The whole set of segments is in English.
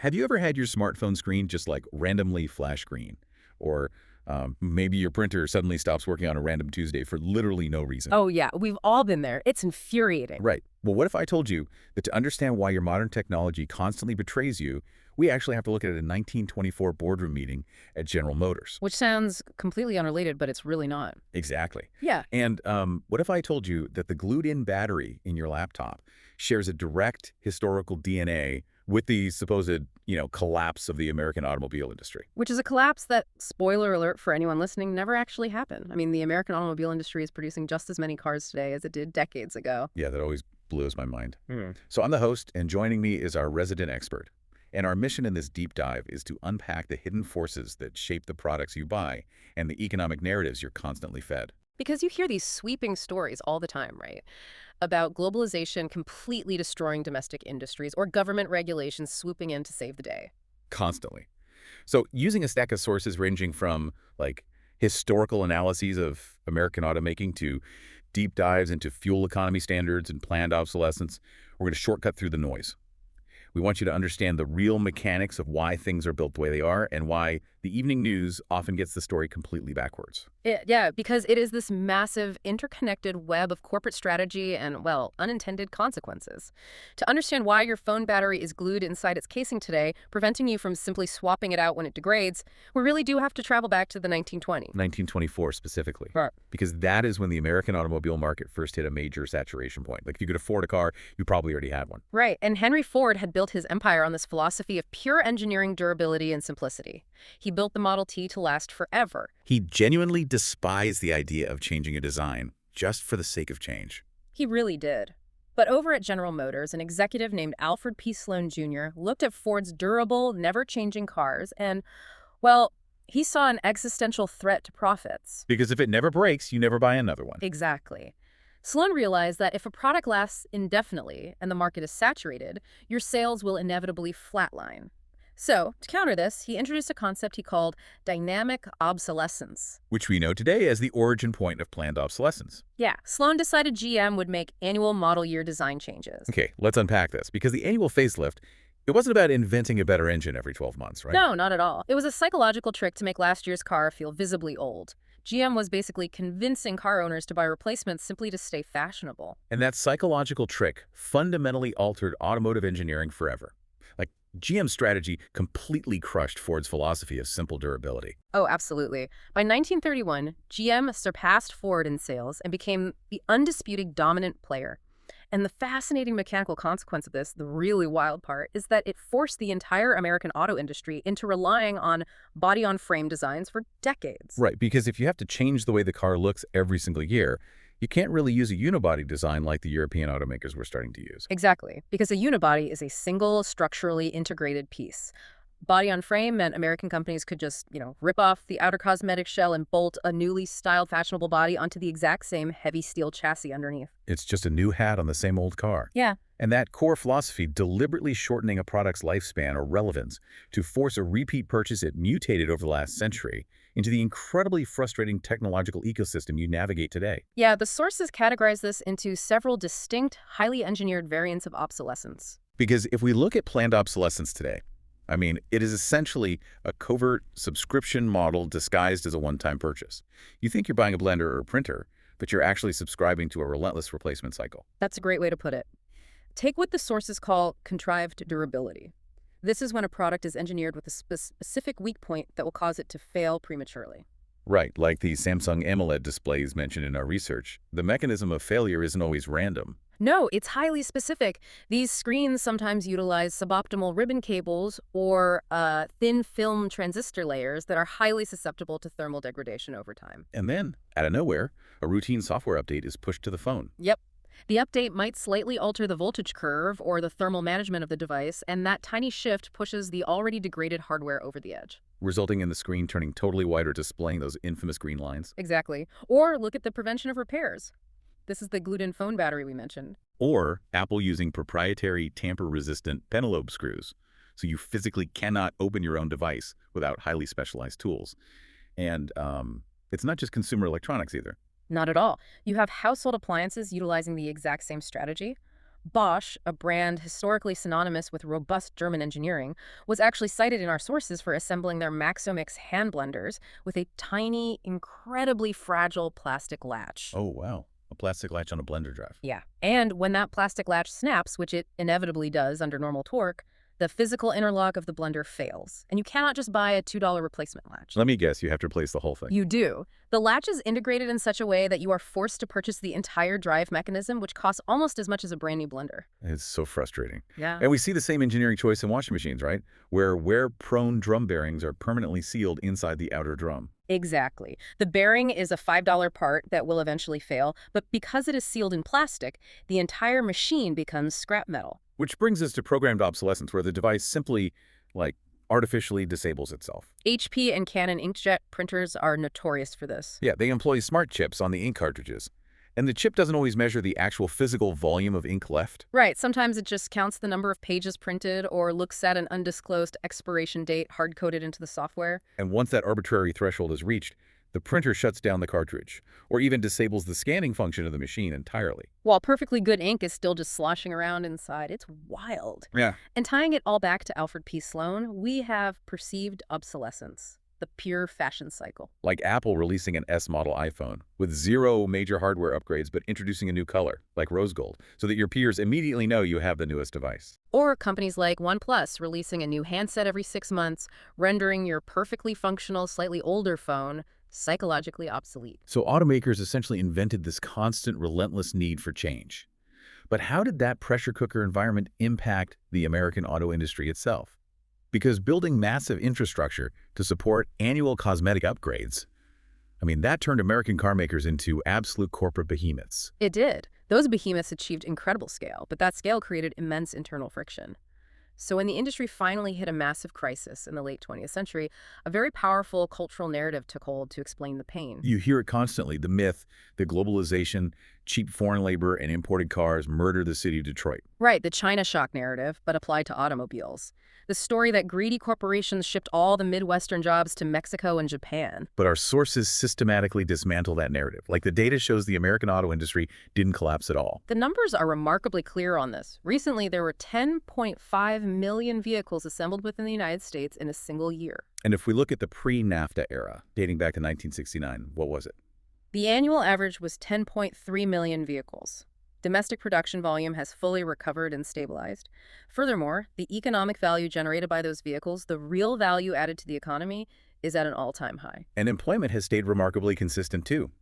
Have you ever had your smartphone screen just like randomly flash green? Or maybe your printer suddenly stops working on a random Tuesday for literally no reason? Oh, yeah, we've all been there. It's infuriating. Right. Well, what if I told you that to understand why your modern technology constantly betrays you, we actually have to look at a 1924 boardroom meeting at General Motors? Which sounds completely unrelated, but it's really not. Exactly. Yeah. And what if I told you that the glued-in battery in your laptop shares a direct historical DNA with the supposed, collapse of the American automobile industry? Which is a collapse that, spoiler alert for anyone listening, never actually happened. I mean, the American automobile industry is producing just as many cars today as it did decades ago. Yeah, that always blows my mind. So I'm the host, and joining me is our resident expert. And our mission in this deep dive is to unpack the hidden forces that shape the products you buy and the economic narratives you're constantly fed. Because you hear these sweeping stories all the time, right? About globalization completely destroying domestic industries or government regulations swooping in to save the day. Constantly. So using a stack of sources ranging from, like, historical analyses of American automaking to deep dives into fuel economy standards and planned obsolescence, we're going to shortcut through the noise. We want you to understand the real mechanics of why things are built the way they are and why the evening news often gets the story completely backwards. Yeah, because it is this massive interconnected web of corporate strategy and, well, unintended consequences. To understand why your phone battery is glued inside its casing today, preventing you from simply swapping it out when it degrades, we really do have to travel back to the 1920s. 1924 specifically. Right. Because that is when the American automobile market first hit a major saturation point. Like, if you could afford a car, you probably already had one. Right, and Henry Ford had built his empire on this philosophy of pure engineering, durability, and simplicity. He built the Model T to last forever. He genuinely despised the idea of changing a design just for the sake of change. He really did. But over at General Motors, an executive named Alfred P. Sloan Jr. looked at Ford's durable, never-changing cars and, well, he saw an existential threat to profits. Because if it never breaks, you never buy another one. Exactly. Sloan realized that if a product lasts indefinitely and the market is saturated, your sales will inevitably flatline. So, to counter this, he introduced a concept he called dynamic obsolescence. Which we know today as the origin point of planned obsolescence. Yeah, Sloan decided GM would make annual model year design changes. Okay, let's unpack this. Because the annual facelift, it wasn't about inventing a better engine every 12 months, right? No, not at all. It was a psychological trick to make last year's car feel visibly old. GM was basically convincing car owners to buy replacements simply to stay fashionable. And that psychological trick fundamentally altered automotive engineering forever. Like, GM's strategy completely crushed Ford's philosophy of simple durability. Oh, absolutely. By 1931, GM surpassed Ford in sales and became the undisputed dominant player. And the fascinating mechanical consequence of this, the really wild part, is that it forced the entire American auto industry into relying on body-on-frame designs for decades. Right, because if you have to change the way the car looks every single year, you can't really use a unibody design like the European automakers were starting to use. Exactly, because a unibody is a single structurally integrated piece. Body-on-frame meant American companies could just, rip off the outer cosmetic shell and bolt a newly styled fashionable body onto the exact same heavy steel chassis underneath. It's just a new hat on the same old car. Yeah. And that core philosophy, deliberately shortening a product's lifespan or relevance to force a repeat purchase, it mutated over the last century into the incredibly frustrating technological ecosystem you navigate today. Yeah, the sources categorize this into several distinct, highly engineered variants of obsolescence. Because if we look at planned obsolescence today, it is essentially a covert subscription model disguised as a one-time purchase. You think you're buying a blender or a printer, but you're actually subscribing to a relentless replacement cycle. That's a great way to put it. Take what the sources call contrived durability. This is when a product is engineered with a specific weak point that will cause it to fail prematurely. Right, like the Samsung AMOLED displays mentioned in our research. The mechanism of failure isn't always random. No, it's highly specific. These screens sometimes utilize suboptimal ribbon cables or thin film transistor layers that are highly susceptible to thermal degradation over time. And then, out of nowhere, a routine software update is pushed to the phone. Yep. The update might slightly alter the voltage curve or the thermal management of the device, and that tiny shift pushes the already degraded hardware over the edge. Resulting in the screen turning totally white or displaying those infamous green lines. Exactly. Or look at the prevention of repairs. This is the glued-in phone battery we mentioned. Or Apple using proprietary tamper-resistant pentalobe screws, so you physically cannot open your own device without highly specialized tools. And it's not just consumer electronics either. Not at all. You have household appliances utilizing the exact same strategy. Bosch, a brand historically synonymous with robust German engineering, was actually cited in our sources for assembling their Maxomix hand blenders with a tiny, incredibly fragile plastic latch. Oh, wow. A plastic latch on a blender drive. Yeah. And when that plastic latch snaps, which it inevitably does under normal torque, the physical interlock of the blender fails. And you cannot just buy a $2 replacement latch. Let me guess, you have to replace the whole thing. You do. The latch is integrated in such a way that you are forced to purchase the entire drive mechanism, which costs almost as much as a brand new blender. It's so frustrating. Yeah. And we see the same engineering choice in washing machines, right? Where wear-prone drum bearings are permanently sealed inside the outer drum. Exactly. The bearing is a $5 part that will eventually fail, but because it is sealed in plastic, the entire machine becomes scrap metal. Which brings us to programmed obsolescence, where the device simply, artificially disables itself. HP and Canon inkjet printers are notorious for this. Yeah, they employ smart chips on the ink cartridges. And the chip doesn't always measure the actual physical volume of ink left. Right. Sometimes it just counts the number of pages printed or looks at an undisclosed expiration date hard-coded into the software. And once that arbitrary threshold is reached, the printer shuts down the cartridge, or even disables the scanning function of the machine entirely. While perfectly good ink is still just sloshing around inside. It's wild. Yeah. And tying it all back to Alfred P. Sloan, we have perceived obsolescence, the pure fashion cycle. Like Apple releasing an S-model iPhone with 0 major hardware upgrades but introducing a new color, like rose gold, so that your peers immediately know you have the newest device. Or companies like OnePlus releasing a new handset every 6 months, rendering your perfectly functional, slightly older phone psychologically obsolete. So automakers essentially invented this constant, relentless need for change. But how did that pressure cooker environment impact the American auto industry itself? Because building massive infrastructure to support annual cosmetic upgrades, that turned American car makers into absolute corporate behemoths. It did. Those behemoths achieved incredible scale, but that scale created immense internal friction. So when the industry finally hit a massive crisis in the late 20th century, a very powerful cultural narrative took hold to explain the pain. You hear it constantly, the myth, the globalization, cheap foreign labor, and imported cars murdered the city of Detroit. Right, the China shock narrative, but applied to automobiles. The story that greedy corporations shipped all the Midwestern jobs to Mexico and Japan. But our sources systematically dismantle that narrative. The data shows the American auto industry didn't collapse at all. The numbers are remarkably clear on this. Recently, there were 10.5 million vehicles assembled within the United States in a single year. And if we look at the pre-NAFTA era, dating back to 1969, what was it? The annual average was 10.3 million vehicles. Domestic production volume has fully recovered and stabilized. Furthermore, the economic value generated by those vehicles, the real value added to the economy, is at an all-time high. And employment has stayed remarkably consistent too.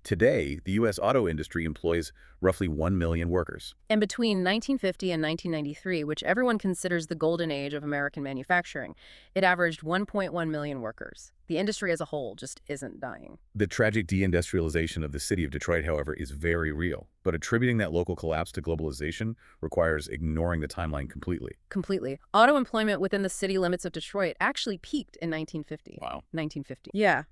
Today, the U.S. auto industry employs roughly 1 million workers. And between 1950 and 1993, which everyone considers the golden age of American manufacturing, it averaged 1.1 million workers. The industry as a whole just isn't dying. The tragic deindustrialization of the city of Detroit, however, is very real. But attributing that local collapse to globalization requires ignoring the timeline completely. Completely. Auto employment within the city limits of Detroit actually peaked in 1950. Wow. 1950. Yeah.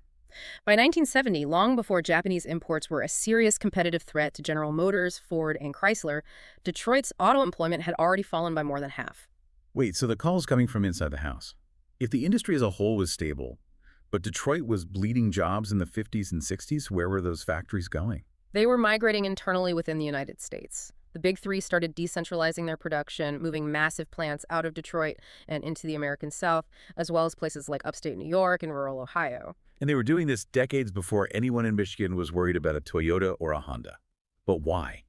By 1970, long before Japanese imports were a serious competitive threat to General Motors, Ford, and Chrysler, Detroit's auto employment had already fallen by more than half. Wait, so the call's coming from inside the house. If the industry as a whole was stable, but Detroit was bleeding jobs in the 50s and 60s, where were those factories going? They were migrating internally within the United States. The Big Three started decentralizing their production, moving massive plants out of Detroit and into the American South, as well as places like upstate New York and rural Ohio. And they were doing this decades before anyone in Michigan was worried about a Toyota or a Honda. But why?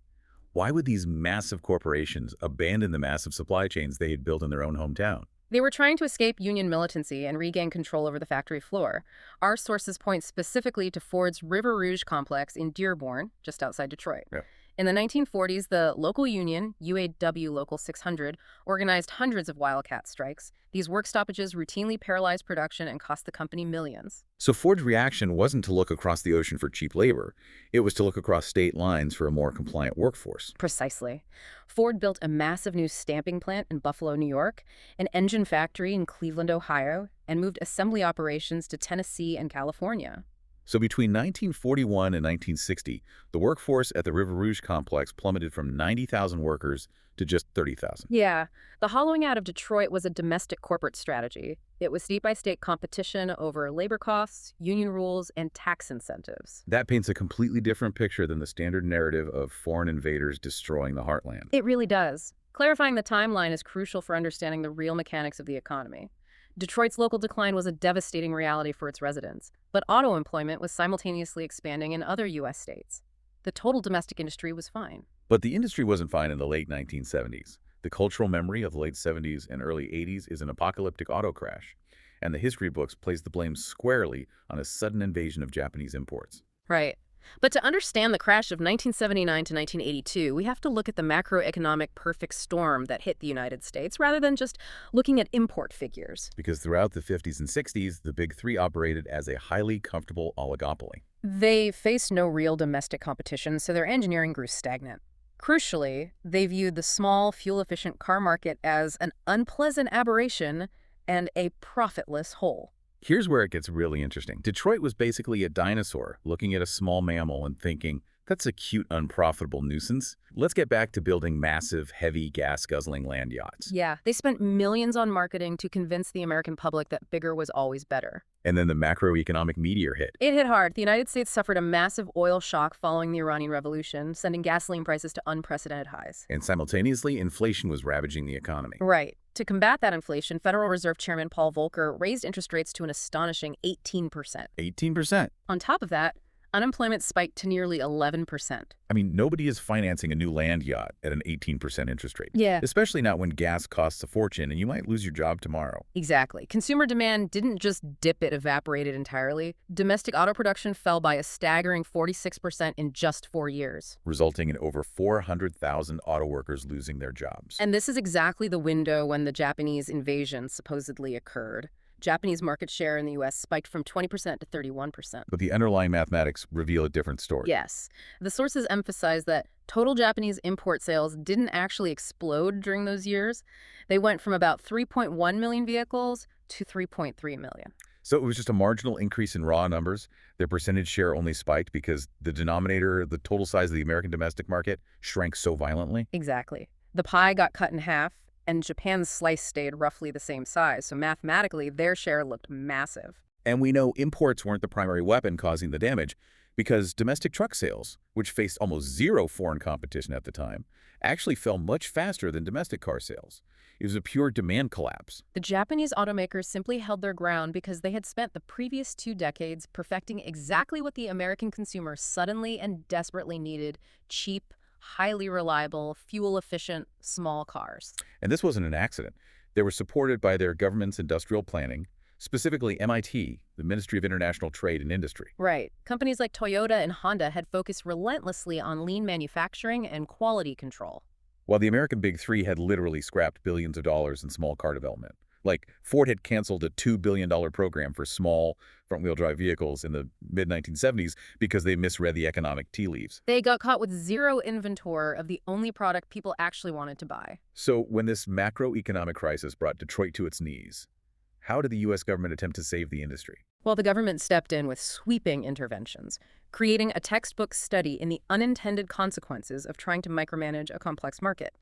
Why would these massive corporations abandon the massive supply chains they had built in their own hometown? They were trying to escape union militancy and regain control over the factory floor. Our sources point specifically to Ford's River Rouge complex in Dearborn, just outside Detroit. Yeah. In the 1940s, the local union, UAW Local 600, organized hundreds of wildcat strikes. These work stoppages routinely paralyzed production and cost the company millions. So Ford's reaction wasn't to look across the ocean for cheap labor. It was to look across state lines for a more compliant workforce. Precisely. Ford built a massive new stamping plant in Buffalo, New York, an engine factory in Cleveland, Ohio, and moved assembly operations to Tennessee and California. So between 1941 and 1960, the workforce at the River Rouge complex plummeted from 90,000 workers to just 30,000. Yeah, the hollowing out of Detroit was a domestic corporate strategy. It was state-by-state competition over labor costs, union rules, and tax incentives. That paints a completely different picture than the standard narrative of foreign invaders destroying the heartland. It really does. Clarifying the timeline is crucial for understanding the real mechanics of the economy. Detroit's local decline was a devastating reality for its residents, but auto employment was simultaneously expanding in other U.S. states. The total domestic industry was fine. But the industry wasn't fine in the late 1970s. The cultural memory of the late 70s and early 80s is an apocalyptic auto crash, and the history books place the blame squarely on a sudden invasion of Japanese imports. Right. But to understand the crash of 1979 to 1982, we have to look at the macroeconomic perfect storm that hit the United States rather than just looking at import figures. Because throughout the 50s and 60s, the Big Three operated as a highly comfortable oligopoly. They faced no real domestic competition, so their engineering grew stagnant. Crucially, they viewed the small, fuel-efficient car market as an unpleasant aberration and a profitless whole. Here's where it gets really interesting. Detroit was basically a dinosaur looking at a small mammal and thinking, that's a cute, unprofitable nuisance. Let's get back to building massive, heavy, gas-guzzling land yachts. Yeah, they spent millions on marketing to convince the American public that bigger was always better. And then the macroeconomic meteor hit. It hit hard. The United States suffered a massive oil shock following the Iranian Revolution, sending gasoline prices to unprecedented highs. And simultaneously, inflation was ravaging the economy. Right. To combat that inflation, Federal Reserve Chairman Paul Volcker raised interest rates to an astonishing 18%. 18%. On top of that, unemployment spiked to nearly 11%. I mean, nobody is financing a new land yacht at an 18% interest rate. Yeah. Especially not when gas costs a fortune and you might lose your job tomorrow. Exactly. Consumer demand didn't just dip, it evaporated entirely. Domestic auto production fell by a staggering 46% in just 4 years. Resulting in over 400,000 auto workers losing their jobs. And this is exactly the window when the Japanese invasion supposedly occurred. Japanese market share in the U.S. spiked from 20% to 31%. But the underlying mathematics reveal a different story. Yes. The sources emphasize that total Japanese import sales didn't actually explode during those years. They went from about 3.1 million vehicles to 3.3 million. So it was just a marginal increase in raw numbers. Their percentage share only spiked because the denominator, the total size of the American domestic market, shrank so violently. Exactly. The pie got cut in half, and Japan's slice stayed roughly the same size, so mathematically, their share looked massive. And we know imports weren't the primary weapon causing the damage because domestic truck sales, which faced almost zero foreign competition at the time, actually fell much faster than domestic car sales. It was a pure demand collapse. The Japanese automakers simply held their ground because they had spent the previous 2 decades perfecting exactly what the American consumer suddenly and desperately needed: cheap, highly reliable, fuel-efficient, small cars. And this wasn't an accident. They were supported by their government's industrial planning, specifically MIT, the Ministry of International Trade and Industry. Right. Companies like Toyota and Honda had focused relentlessly on lean manufacturing and quality control. While the American Big Three had literally scrapped billions of dollars in small car development. Like, Ford had canceled a $2 billion program for small front-wheel drive vehicles in the mid-1970s because they misread the economic tea leaves. They got caught with zero inventory of the only product people actually wanted to buy. So when this macroeconomic crisis brought Detroit to its knees, how did the U.S. government attempt to save the industry? Well, the government stepped in with sweeping interventions, creating a textbook study in the unintended consequences of trying to micromanage a complex market.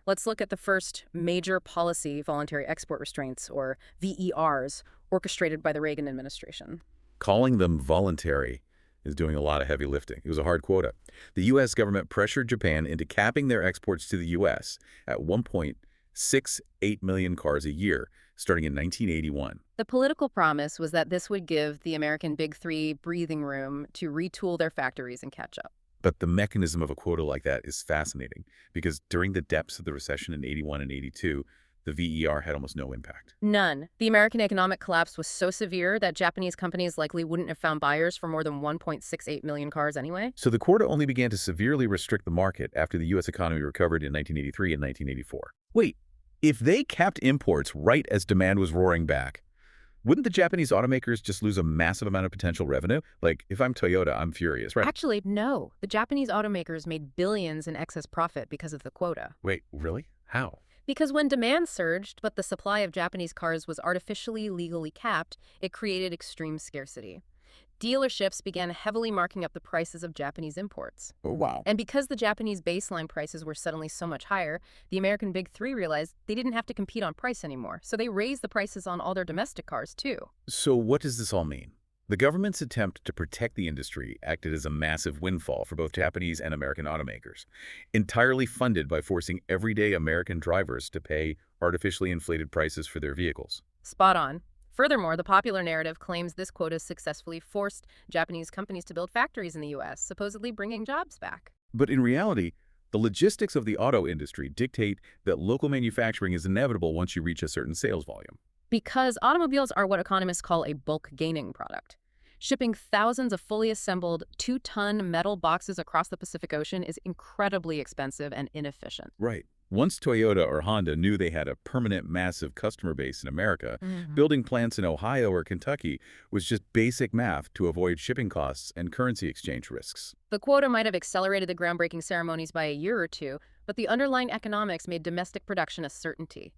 Let's look at the first major policy, voluntary export restraints, or VERs, orchestrated by the Reagan administration. Calling them voluntary is doing a lot of heavy lifting. It was a hard quota. The U.S. government pressured Japan into capping their exports to the U.S. at 1.68 million cars a year, starting in 1981. The political promise was that this would give the American Big Three breathing room to retool their factories and catch up. But the mechanism of a quota like that is fascinating because during the depths of the recession in 81 and 82, the VER had almost no impact. None. The American economic collapse was so severe that Japanese companies likely wouldn't have found buyers for more than 1.68 million cars anyway. So the quota only began to severely restrict the market after the U.S. economy recovered in 1983 and 1984. Wait, if they capped imports right as demand was roaring back, wouldn't the Japanese automakers just lose a massive amount of potential revenue? Like, if I'm Toyota, I'm furious, right? Actually, no. The Japanese automakers made billions in excess profit because of the quota. Wait, really? How? Because when demand surged, but the supply of Japanese cars was artificially legally capped, it created extreme scarcity. Dealerships began heavily marking up the prices of Japanese imports. Oh, wow. And because the Japanese baseline prices were suddenly so much higher, the American Big Three realized they didn't have to compete on price anymore. So they raised the prices on all their domestic cars, too. So what does this all mean? The government's attempt to protect the industry acted as a massive windfall for both Japanese and American automakers, entirely funded by forcing everyday American drivers to pay artificially inflated prices for their vehicles. Spot on. Furthermore, the popular narrative claims this quota successfully forced Japanese companies to build factories in the U.S., supposedly bringing jobs back. But in reality, the logistics of the auto industry dictate that local manufacturing is inevitable once you reach a certain sales volume. Because automobiles are what economists call a bulk gaining product. Shipping thousands of fully assembled 2-ton metal boxes across the Pacific Ocean is incredibly expensive and inefficient. Right. Once Toyota or Honda knew they had a permanent massive customer base in America, building plants in Ohio or Kentucky was just basic math to avoid shipping costs and currency exchange risks. The quota might have accelerated the groundbreaking ceremonies by a year or two, but the underlying economics made domestic production a certainty.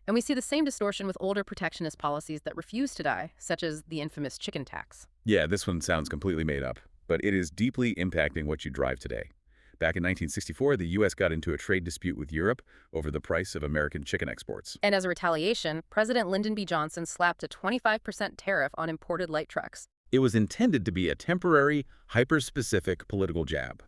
And we see the same distortion with older protectionist policies that refuse to die, such as the infamous chicken tax. Yeah, this one sounds completely made up, but it is deeply impacting what you drive today. Back in 1964, the U.S. got into a trade dispute with Europe over the price of American chicken exports. And as a retaliation, President Lyndon B. Johnson slapped a 25% tariff on imported light trucks. It was intended to be a temporary, hyper-specific political jab.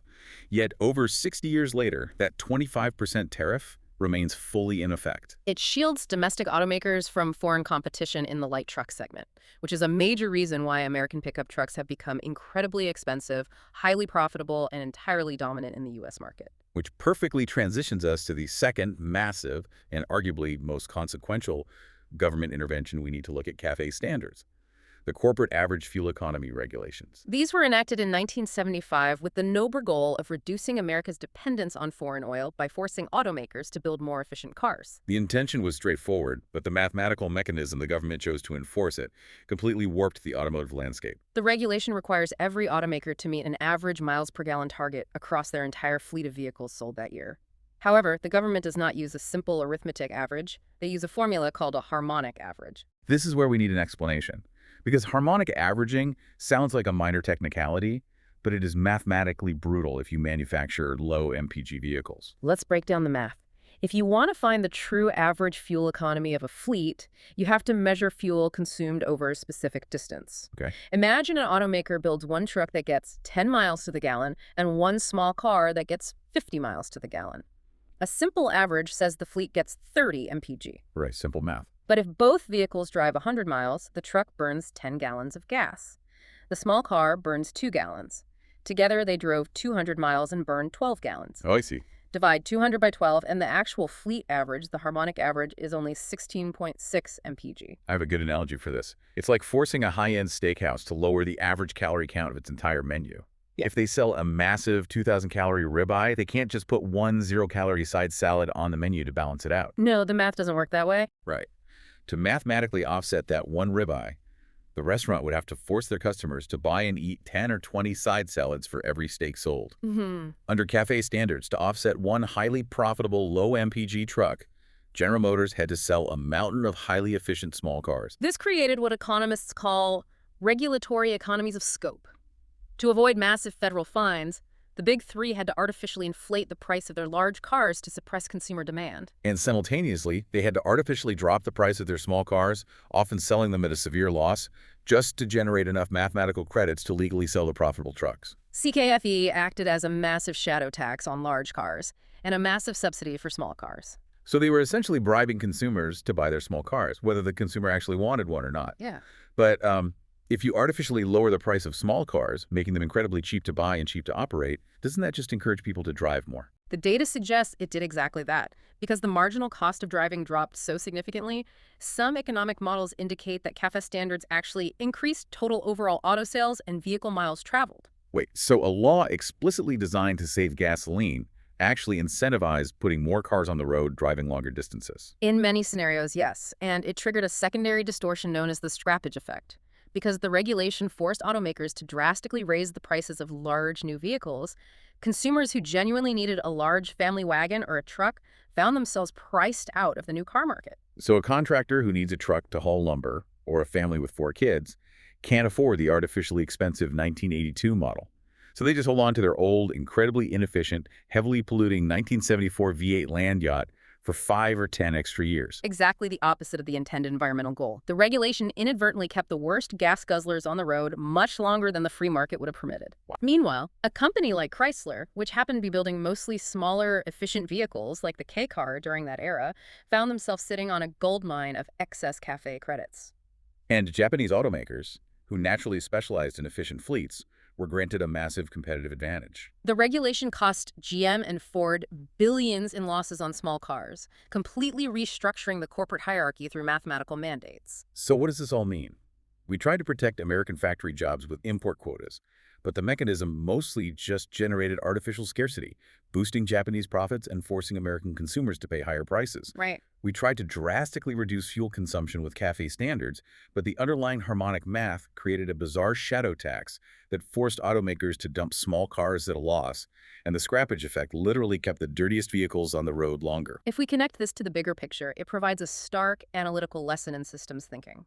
Yet over 60 years later, that 25% tariff remains fully in effect. It shields domestic automakers from foreign competition in the light truck segment, which is a major reason why American pickup trucks have become incredibly expensive, highly profitable, and entirely dominant in the U.S. market. Which perfectly transitions us to the second massive and arguably most consequential government intervention we need to look at: CAFE standards, the corporate average fuel economy regulations. These were enacted in 1975 with the noble goal of reducing America's dependence on foreign oil by forcing automakers to build more efficient cars. The intention was straightforward, but the mathematical mechanism the government chose to enforce it completely warped the automotive landscape. The regulation requires every automaker to meet an average miles per gallon target across their entire fleet of vehicles sold that year. However, the government does not use a simple arithmetic average. They use a formula called a harmonic average. This is where we need an explanation. Because harmonic averaging sounds like a minor technicality, but it is mathematically brutal if you manufacture low MPG vehicles. Let's break down the math. If you want to find the true average fuel economy of a fleet, you have to measure fuel consumed over a specific distance. Okay. Imagine an automaker builds one truck that gets 10 miles to the gallon and one small car that gets 50 miles to the gallon. A simple average says the fleet gets 30 mpg. Right, simple math. But if both vehicles drive 100 miles, the truck burns 10 gallons of gas. The small car burns 2 gallons. Together, they drove 200 miles and burned 12 gallons. Oh, I see. Divide 200 by 12, and the actual fleet average, the harmonic average, is only 16.6 mpg. I have a good analogy for this. It's like forcing a high-end steakhouse to lower the average calorie count of its entire menu. Yeah. If they sell a massive 2,000-calorie ribeye, they can't just put one 0-calorie side salad on the menu to balance it out. No, the math doesn't work that way. Right. To mathematically offset that one ribeye, the restaurant would have to force their customers to buy and eat 10 or 20 side salads for every steak sold. Under CAFE standards, to offset one highly profitable low MPG truck, General Motors had to sell a mountain of highly efficient small cars. This created what economists call regulatory economies of scope. To avoid massive federal fines, the Big Three had to artificially inflate the price of their large cars to suppress consumer demand. And simultaneously, they had to artificially drop the price of their small cars, often selling them at a severe loss, just to generate enough mathematical credits to legally sell the profitable trucks. CKFE acted as a massive shadow tax on large cars and a massive subsidy for small cars. So they were essentially bribing consumers to buy their small cars, whether the consumer actually wanted one or not. Yeah. But if you artificially lower the price of small cars, making them incredibly cheap to buy and cheap to operate, doesn't that just encourage people to drive more? The data suggests it did exactly that. Because the marginal cost of driving dropped so significantly, some economic models indicate that CAFE standards actually increased total overall auto sales and vehicle miles traveled. Wait, so a law explicitly designed to save gasoline actually incentivized putting more cars on the road driving longer distances? In many scenarios, yes. And it triggered a secondary distortion known as the scrappage effect. Because the regulation forced automakers to drastically raise the prices of large new vehicles, consumers who genuinely needed a large family wagon or a truck found themselves priced out of the new car market. So a contractor who needs a truck to haul lumber, or a family with 4 kids, can't afford the artificially expensive 1982 model. So they just hold on to their old, incredibly inefficient, heavily polluting 1974 V8 land yacht for 5 or 10 extra years. Exactly the opposite of the intended environmental goal. The regulation inadvertently kept the worst gas guzzlers on the road much longer than the free market would have permitted. Wow. Meanwhile, a company like Chrysler, which happened to be building mostly smaller, efficient vehicles like the K-car during that era, found themselves sitting on a goldmine of excess CAFE credits. And Japanese automakers, who naturally specialized in efficient fleets, were granted a massive competitive advantage. The regulation cost GM and Ford billions in losses on small cars, completely restructuring the corporate hierarchy through mathematical mandates. So what does this all mean? We tried to protect American factory jobs with import quotas, but the mechanism mostly just generated artificial scarcity, boosting Japanese profits and forcing American consumers to pay higher prices. Right. We tried to drastically reduce fuel consumption with CAFE standards, but the underlying harmonic math created a bizarre shadow tax that forced automakers to dump small cars at a loss, and the scrappage effect literally kept the dirtiest vehicles on the road longer. If we connect this to the bigger picture, it provides a stark analytical lesson in systems thinking.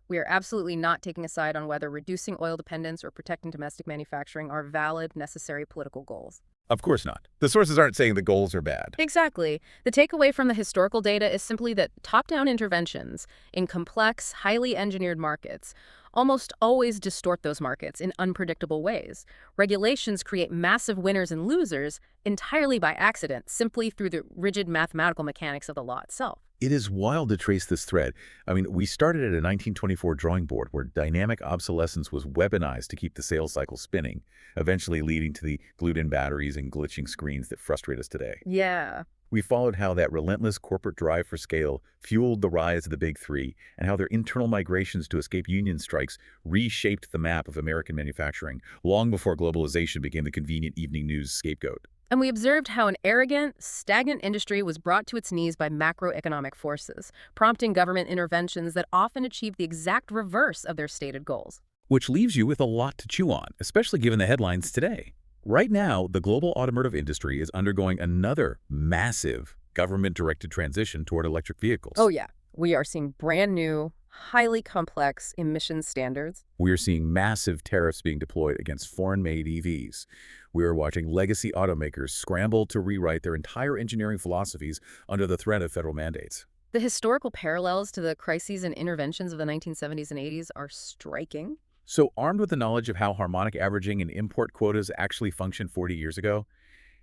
We are absolutely not taking a side on whether reducing oil dependence or protecting domestic manufacturing are valid, necessary political goals. Of course not. The sources aren't saying the goals are bad. Exactly. The takeaway from the historical data is simply that top-down interventions in complex, highly engineered markets almost always distort those markets in unpredictable ways. Regulations create massive winners and losers entirely by accident, simply through the rigid mathematical mechanics of the law itself. It is wild to trace this thread. We started at a 1924 drawing board where dynamic obsolescence was weaponized to keep the sales cycle spinning, eventually leading to the glued-in batteries and glitching screens that frustrate us today. Yeah. We followed how that relentless corporate drive for scale fueled the rise of the Big Three and how their internal migrations to escape union strikes reshaped the map of American manufacturing long before globalization became the convenient evening news scapegoat. And we observed how an arrogant, stagnant industry was brought to its knees by macroeconomic forces, prompting government interventions that often achieve the exact reverse of their stated goals. Which leaves you with a lot to chew on, especially given the headlines today. Right now, the global automotive industry is undergoing another massive government-directed transition toward electric vehicles. Oh yeah, we are seeing brand new, highly complex emission standards. We are seeing massive tariffs being deployed against foreign-made EVs. We are watching legacy automakers scramble to rewrite their entire engineering philosophies under the threat of federal mandates. The historical parallels to the crises and interventions of the 1970s and 80s are striking. So armed with the knowledge of how harmonic averaging and import quotas actually functioned 40 years ago,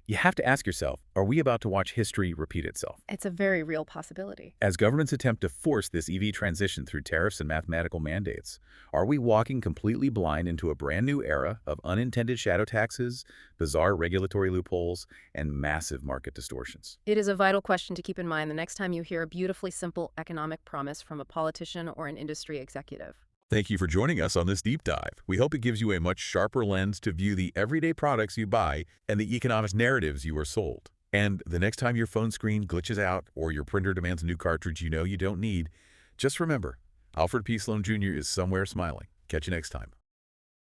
you have to ask yourself, are we about to watch history repeat itself? It's a very real possibility. As governments attempt to force this EV transition through tariffs and mathematical mandates, are we walking completely blind into a brand new era of unintended shadow taxes, bizarre regulatory loopholes, and massive market distortions? It is a vital question to keep in mind the next time you hear a beautifully simple economic promise from a politician or an industry executive. Thank you for joining us on this deep dive. We hope it gives you a much sharper lens to view the everyday products you buy and the economic narratives you are sold. And the next time your phone screen glitches out or your printer demands a new cartridge you know you don't need, just remember, Alfred P. Sloan Jr. is somewhere smiling. Catch you next time.